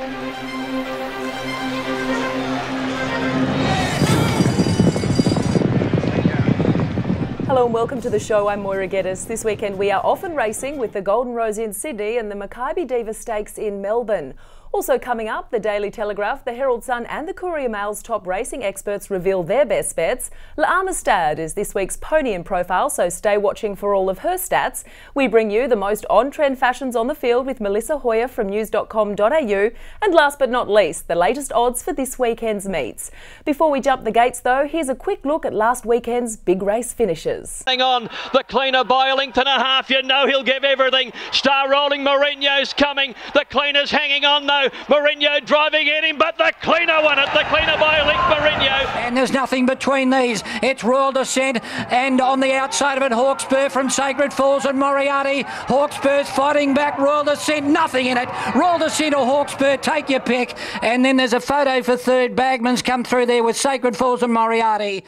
Hello and welcome to the show. I'm Moira Geddes. This weekend we are off and racing with the Golden Rose in Sydney and the Maccabi Diva Stakes in Melbourne. Also coming up, the Daily Telegraph, the Herald Sun and the Courier Mail's top racing experts reveal their best bets. L'Amistad is this week's pony in profile, so stay watching for all of her stats. We bring you the most on-trend fashions on the field with Melissa Hoyer from news.com.au. And last but not least, the latest odds for this weekend's meets. Before we jump the gates though, here's a quick look at last weekend's big race finishes. Hang on, the cleaner by a length and a half, you know he'll give everything. Star Rolling Mourinho's coming, the cleaner's hanging on though. Mourinho driving in him, but the cleaner won it. The cleaner by a length, Mourinho. And there's nothing between these. It's Royal Descent, and on the outside of it, Hawkspur from Sacred Falls and Moriarty. Hawkspur's fighting back. Royal Descent, nothing in it. Royal Descent or Hawkspur, take your pick. And then there's a photo for third. Bagman's come through there with Sacred Falls and Moriarty.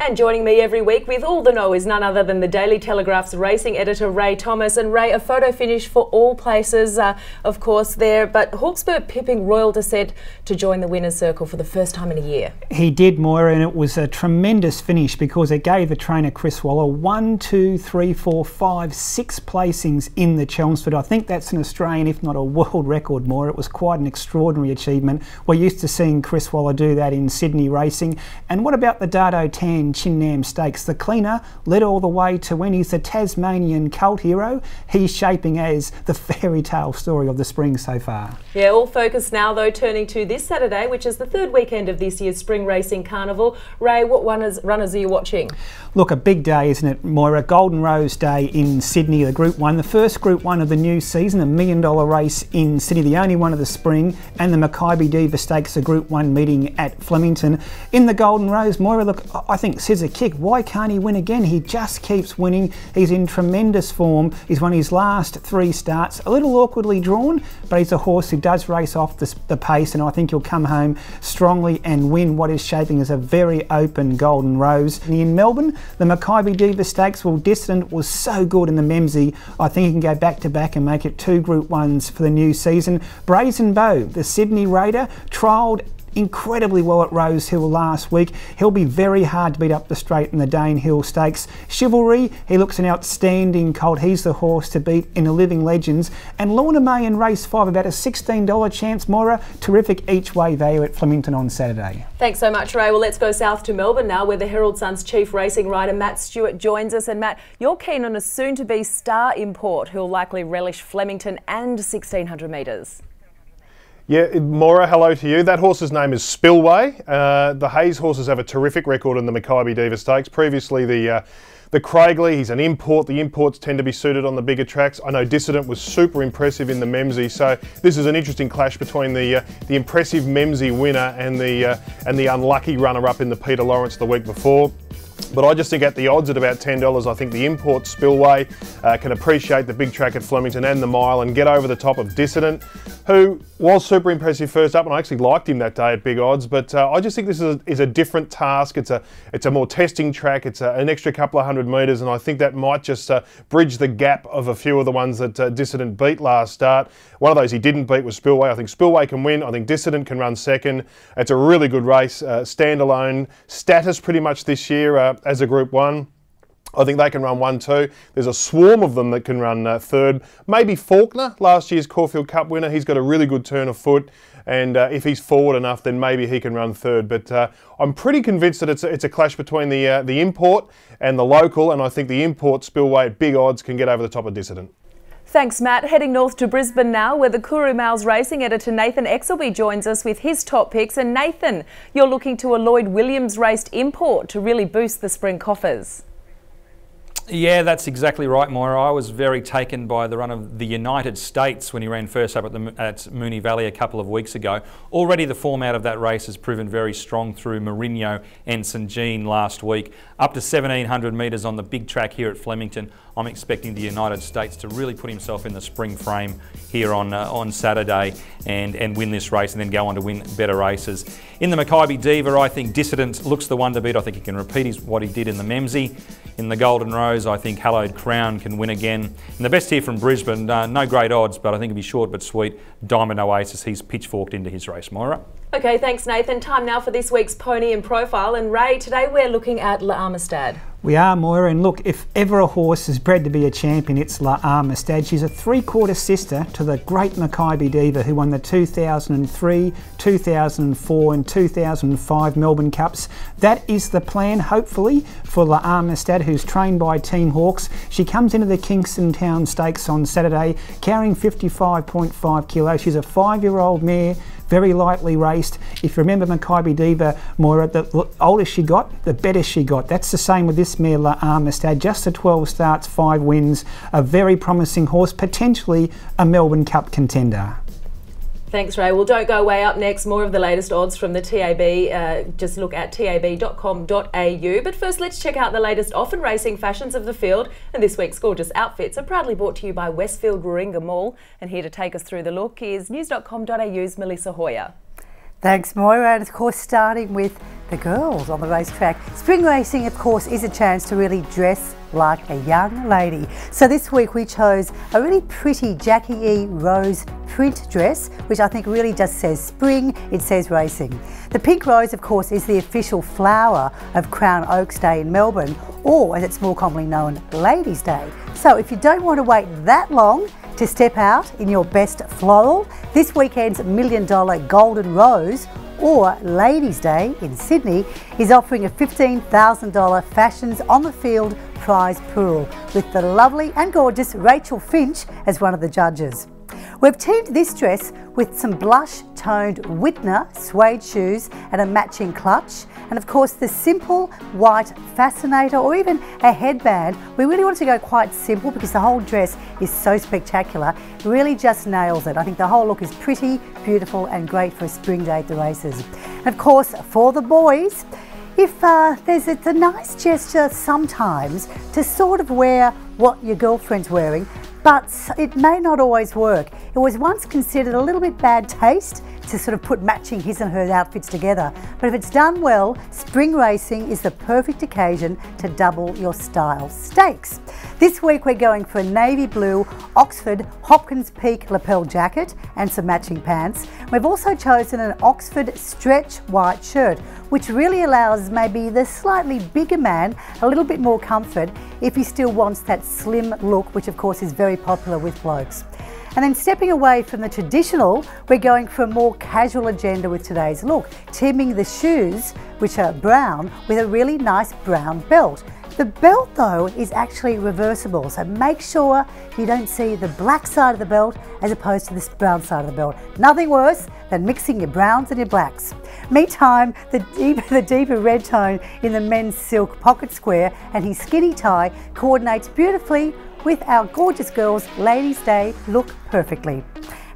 And joining me every week with all the know is none other than the Daily Telegraph's racing editor, Ray Thomas. And Ray, a photo finish for all places, of course, there. But Hawkspur pipping Royal Descent to join the winner's circle for the first time in a year. He did, Moira, and it was a tremendous finish because it gave the trainer Chris Waller 1, 2, 3, 4, 5, 6 placings in the Chelmsford. I think that's an Australian, if not a world record, Moira. It was quite an extraordinary achievement. We're used to seeing Chris Waller do that in Sydney racing. And what about the Dardo Tan Chin Nam Stakes? The cleaner led all the way to win. He's the Tasmanian cult hero. He's shaping as the fairy tale story of the spring so far. Yeah, all focus now though turning to this Saturday, which is the third weekend of this year's Spring Racing Carnival. Ray, what runners are you watching? Look, a big day, isn't it, Moira? Golden Rose Day in Sydney, the Group 1, the first Group 1 of the new season, $1 million race in Sydney, the only one of the spring, and the Maccabi Diva Stakes, a Group 1 meeting at Flemington. In the Golden Rose, Moira, look, I think Scissor Kick, why can't he win again? He just keeps winning. He's in tremendous form. He's won his last 3 starts, a little awkwardly drawn, but he's a horse who does race off the pace, and I think he'll come home strongly and win what is shaping as a very open Golden Rose. And in Melbourne, the Maccabi Diva Stakes, well, Dissident was so good in the Memsey. I think he can go back to back and make it 2 Group 1s for the new season. Brazen Bow, the Sydney Raider, trialled incredibly well at Rose Hill last week. He'll be very hard to beat up the straight in the Dane Hill Stakes. Chivalry, he looks an outstanding colt. He's the horse to beat in the Living Legends. And Lorna May in race 5, about a $16 chance, Moira. Terrific each way value at Flemington on Saturday. Thanks so much, Ray. Well, let's go south to Melbourne now, where the Herald Sun's chief racing rider Matt Stewart joins us. And Matt, you're keen on a soon-to-be star import who'll likely relish Flemington and 1600 metres. Yeah, Moira, hello to you. That horse's name is Spillway. The Hayes horses have a terrific record in the Maccabi Diva Stakes. Previously, the Craigley, he's an import. The imports tend to be suited on the bigger tracks. I know Dissident was super impressive in the Memsey, so this is an interesting clash between the impressive Memsey winner and the unlucky runner-up in the Peter Lawrence the week before. But I just think at the odds at about $10, I think the import Spillway can appreciate the big track at Flemington and the mile and get over the top of Dissident, who was super impressive first up, and I actually liked him that day at big odds. But I just think this is a different task. It's a more testing track. It's an extra couple of 100 metres, and I think that might just bridge the gap of a few of the ones that Dissident beat last start. One of those he didn't beat was Spillway. I think Spillway can win. I think Dissident can run second. It's a really good race. Standalone status pretty much this year as a Group 1. I think they can run 1, 2. There's a swarm of them that can run third. Maybe Faulkner, last year's Caulfield Cup winner. He's got a really good turn of foot, and if he's forward enough, then maybe he can run third. But I'm pretty convinced that it's a clash between the import and the local, and I think the import Spillway at big odds can get over the top of Dissident. Thanks, Matt. Heading north to Brisbane now, where the Courier Mail's racing editor Nathan Exelby joins us with his top picks. And Nathan, you're looking to a Lloyd Williams-raced import to really boost the spring coffers. Yeah, that's exactly right, Moira. I was very taken by the run of the United States when he ran first up at Moonee Valley a couple of weeks ago. Already the format of that race has proven very strong through Mourinho and St Jean last week. Up to 1700 metres on the big track here at Flemington. I'm expecting the United States to really put himself in the spring frame here on Saturday and win this race and then go on to win better races. In the Maccabi Diva, I think Dissident looks the one to beat. I think he can repeat what he did in the Memsey. In the Golden Rose, I think Hallowed Crown can win again. And the best here from Brisbane, no great odds, but I think it'll be short but sweet. Diamond Oasis, he's pitchforked into his race. Moira? Okay, thanks Nathan. Time now for this week's Pony in Profile. And Ray, today we're looking at L'Amistad. We are, Moira, and look, if ever a horse is bred to be a champion, it's L'Amistad. She's a three-quarter sister to the great Makybe Diva, who won the 2003, 2004 and 2005 Melbourne Cups. That is the plan, hopefully, for L'Amistad, who's trained by Team Hawkes. She comes into the Kingston Town Stakes on Saturday, carrying 55.5 kilos. She's a 5-year-old mare, very lightly raced. If you remember Makybe Diva, Moira, the older she got, the better she got. That's the same with this mare, L'Amistad. Just the 12 starts, 5 wins. A very promising horse, potentially a Melbourne Cup contender. Thanks, Ray. Well, don't go away. Up next, more of the latest odds from the TAB. Just look at tab.com.au. But first, let's check out the latest off and racing fashions of the field. And this week's gorgeous outfits are proudly brought to you by Westfield Warringah Mall. And here to take us through the look is news.com.au's Melissa Hoyer. Thanks, Moira. And of course, starting with the girls on the racetrack. Spring racing, of course, is a chance to really dress like a young lady. So this week we chose a really pretty Jackie E. Rose print dress, which I think really just says spring, it says racing. The pink rose, of course, is the official flower of Crown Oaks Day in Melbourne, or as it's more commonly known, Ladies' Day. So if you don't want to wait that long to step out in your best floral, this weekend's $1 million Golden Rose or Ladies' Day in Sydney is offering a $15,000 Fashions on the Field prize pool with the lovely and gorgeous Rachel Finch as one of the judges. We've teamed this dress with some blush-toned Whitner suede shoes and a matching clutch, and of course the simple white fascinator or even a headband. We really wanted to go quite simple because the whole dress is so spectacular. It really just nails it. I think the whole look is pretty, beautiful and great for a spring day at the races. And of course for the boys, if it's a nice gesture sometimes to sort of wear what your girlfriend's wearing, but it may not always work. It was once considered a little bit bad taste to sort of put matching his and her outfits together. But if it's done well, spring racing is the perfect occasion to double your style stakes. This week we're going for a navy blue Oxford Hopkins Peak lapel jacket and some matching pants. We've also chosen an Oxford stretch white shirt, which really allows maybe the slightly bigger man a little bit more comfort if he still wants that slim look, which of course is very popular with blokes. And then stepping away from the traditional, we're going for a more casual agenda with today's look, teaming the shoes, which are brown, with a really nice brown belt. The belt though is actually reversible, so make sure you don't see the black side of the belt as opposed to this brown side of the belt. Nothing worse than mixing your browns and your blacks. Meantime, the deeper red tone in the men's silk pocket square and his skinny tie coordinates beautifully with our gorgeous girls' Ladies' Day look perfectly.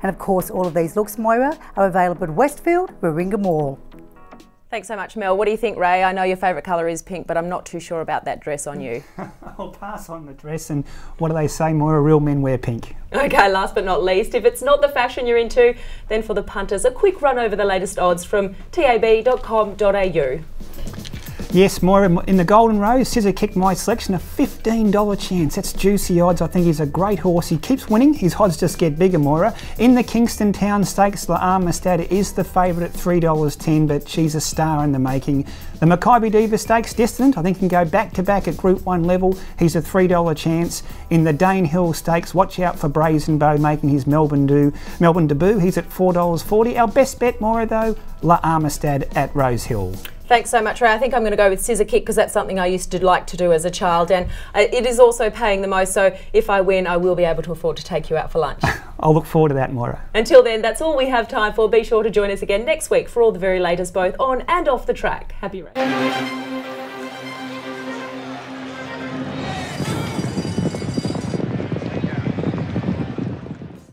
And of course, all of these looks, Moira, are available at Westfield Warringah Mall. Thanks so much, Mel. What do you think, Ray? I know your favourite colour is pink, but I'm not too sure about that dress on you. I'll pass on the dress, and what do they say, Moira? Real men wear pink. Okay, last but not least, if it's not the fashion you're into, then for the punters, a quick run over the latest odds from tab.com.au. Yes, Moira, in the Golden Rose, Scissor Kick my selection, a $15 chance. That's juicy odds. I think he's a great horse. He keeps winning. His odds just get bigger, Moira. In the Kingston Town Stakes, L'Amistad is the favourite at $3.10, but she's a star in the making. The Makybe Diva Stakes, Destined, I think can go back-to-back at Group 1 level. He's a $3 chance. In the Dane Hill Stakes, watch out for Brazen Bow making his Melbourne debut. He's at $4.40. Our best bet, Moira, though, L'Amistad at Rose Hill. Thanks so much, Ray. I think I'm going to go with Scissor Kick because that's something I used to like to do as a child, and it is also paying the most, so if I win, I will be able to afford to take you out for lunch. I'll look forward to that, Moira. Until then, that's all we have time for. Be sure to join us again next week for all the very latest both on and off the track. Happy racing.